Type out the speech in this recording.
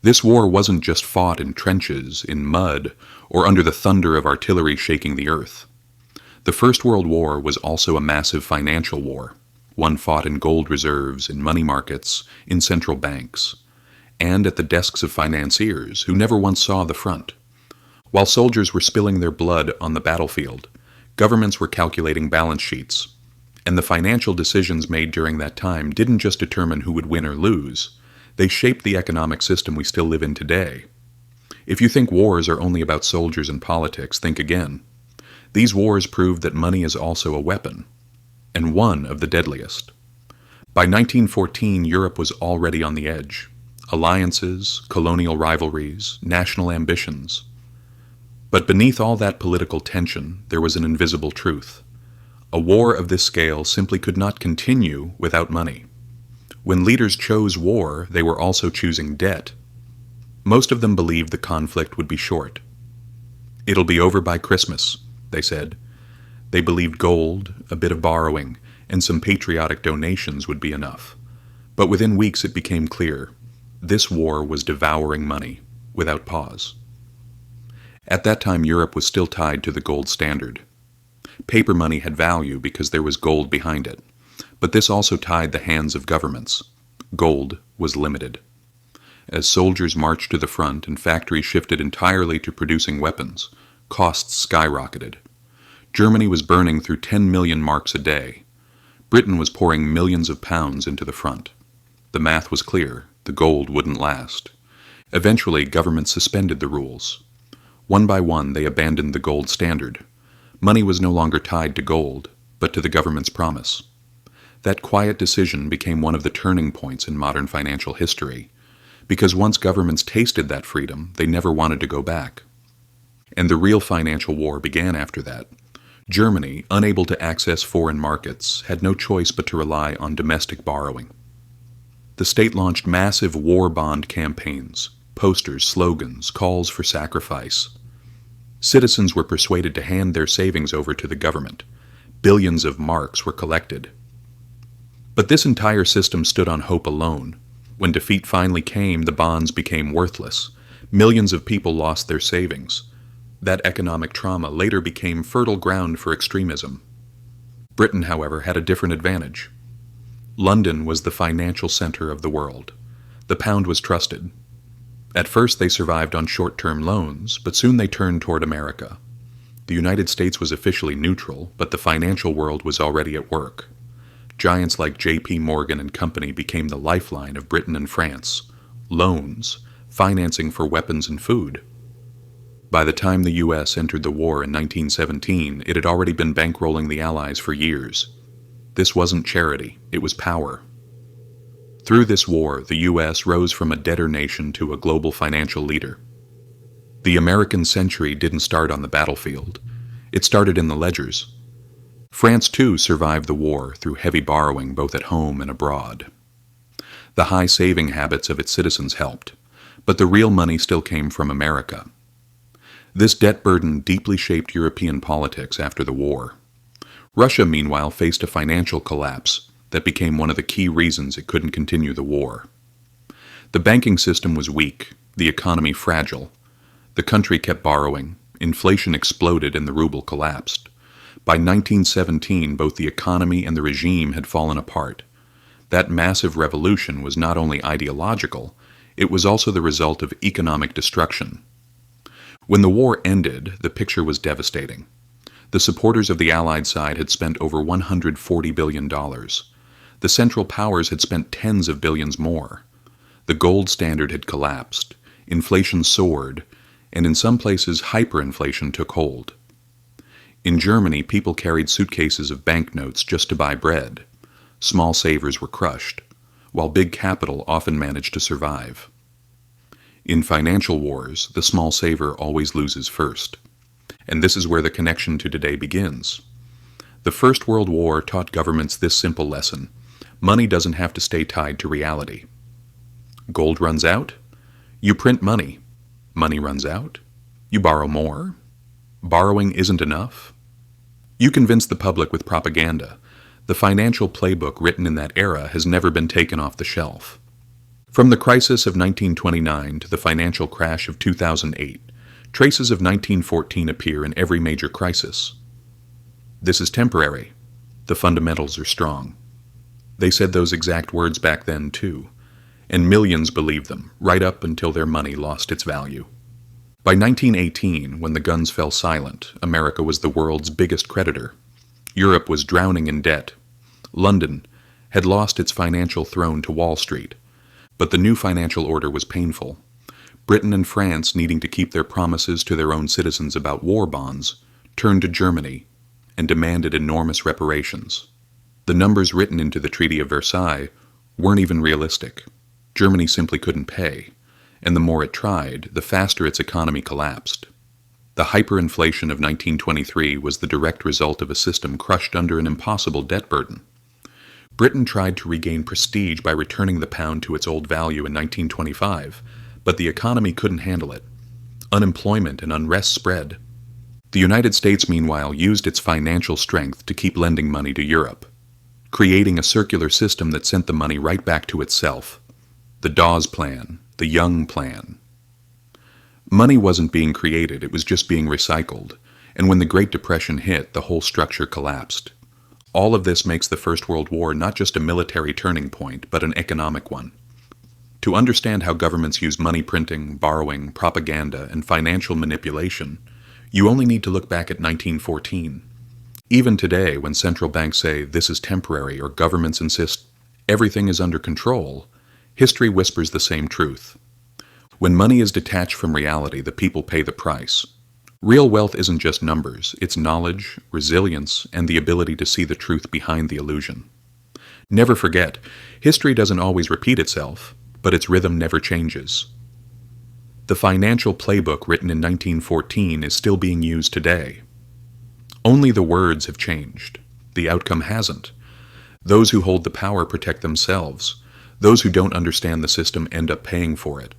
This war wasn't just fought in trenches, in mud, or under the thunder of artillery shaking the earth. The First World War was also a massive financial war, one fought in gold reserves, in money markets, in central banks, and at the desks of financiers who never once saw the front. While soldiers were spilling their blood on the battlefield, governments were calculating balance sheets, and the financial decisions made during that time didn't just determine who would win or lose, they shaped the economic system we still live in today. If you think wars are only about soldiers and politics, think again. These wars proved that money is also a weapon, and one of the deadliest. By 1914, Europe was already on the edge. Alliances, colonial rivalries, national ambitions. But beneath all that political tension, there was an invisible truth. A war of this scale simply could not continue without money. When leaders chose war, they were also choosing debt. Most of them believed the conflict would be short. "It'll be over by Christmas," they said. They believed gold, a bit of borrowing, and some patriotic donations would be enough. But within weeks it became clear. This war was devouring money, without pause. At that time, Europe was still tied to the gold standard. Paper money had value because there was gold behind it, but this also tied the hands of governments. Gold was limited. As soldiers marched to the front and factories shifted entirely to producing weapons, costs skyrocketed. Germany was burning through 10 million marks a day. Britain was pouring millions of pounds into the front. The math was clear. The gold wouldn't last. Eventually, governments suspended the rules. One by one, they abandoned the gold standard. Money was no longer tied to gold, but to the government's promise. That quiet decision became one of the turning points in modern financial history, because once governments tasted that freedom, they never wanted to go back. And the real financial war began after that. Germany, unable to access foreign markets, had no choice but to rely on domestic borrowing. The state launched massive war bond campaigns, posters, slogans, calls for sacrifice. Citizens were persuaded to hand their savings over to the government. Billions of marks were collected. But this entire system stood on hope alone. When defeat finally came, the bonds became worthless. Millions of people lost their savings. That economic trauma later became fertile ground for extremism. Britain, however, had a different advantage. London was the financial center of the world. The pound was trusted. At first they survived on short-term loans, but soon they turned toward America. The United States was officially neutral, but the financial world was already at work. Giants like J.P. Morgan and Company became the lifeline of Britain and France. Loans, financing for weapons and food. By the time the U.S. entered the war in 1917, it had already been bankrolling the Allies for years. This wasn't charity, it was power. Through this war, the U.S. rose from a debtor nation to a global financial leader. The American century didn't start on the battlefield. It started in the ledgers. France, too, survived the war through heavy borrowing both at home and abroad. The high saving habits of its citizens helped, but the real money still came from America. This debt burden deeply shaped European politics after the war. Russia, meanwhile, faced a financial collapse that became one of the key reasons it couldn't continue the war. The banking system was weak, the economy fragile. The country kept borrowing, inflation exploded, and the ruble collapsed. By 1917, both the economy and the regime had fallen apart. That massive revolution was not only ideological, it was also the result of economic destruction. When the war ended, the picture was devastating. The supporters of the Allied side had spent over $140 billion. The Central Powers had spent tens of billions more. The gold standard had collapsed, inflation soared, and in some places hyperinflation took hold. In Germany, people carried suitcases of banknotes just to buy bread. Small savers were crushed, while big capital often managed to survive. In financial wars, the small saver always loses first. And this is where the connection to today begins. The First World War taught governments this simple lesson: money doesn't have to stay tied to reality. Gold runs out? You print money. Money runs out? You borrow more. Borrowing isn't enough. You convince the public with propaganda. The financial playbook written in that era has never been taken off the shelf. From the crisis of 1929 to the financial crash of 2008, traces of 1914 appear in every major crisis. This is temporary. The fundamentals are strong. They said those exact words back then, too, and millions believed them, right up until their money lost its value. By 1918, when the guns fell silent, America was the world's biggest creditor. Europe was drowning in debt. London had lost its financial throne to Wall Street. But the new financial order was painful. Britain and France, needing to keep their promises to their own citizens about war bonds, turned to Germany and demanded enormous reparations. The numbers written into the Treaty of Versailles weren't even realistic. Germany simply couldn't pay, and the more it tried, the faster its economy collapsed. The hyperinflation of 1923 was the direct result of a system crushed under an impossible debt burden. Britain tried to regain prestige by returning the pound to its old value in 1925, but the economy couldn't handle it. Unemployment and unrest spread. The United States, meanwhile, used its financial strength to keep lending money to Europe, creating a circular system that sent the money right back to itself. The Dawes Plan, the Young Plan. Money wasn't being created, it was just being recycled, and when the Great Depression hit, the whole structure collapsed. All of this makes the First World War not just a military turning point, but an economic one. To understand how governments use money printing, borrowing, propaganda, and financial manipulation, you only need to look back at 1914. Even today, when central banks say this is temporary or governments insist everything is under control, history whispers the same truth. When money is detached from reality, the people pay the price. Real wealth isn't just numbers, it's knowledge, resilience, and the ability to see the truth behind the illusion. Never forget, history doesn't always repeat itself, but its rhythm never changes. The financial playbook written in 1914 is still being used today. Only the words have changed. The outcome hasn't. Those who hold the power protect themselves. Those who don't understand the system end up paying for it.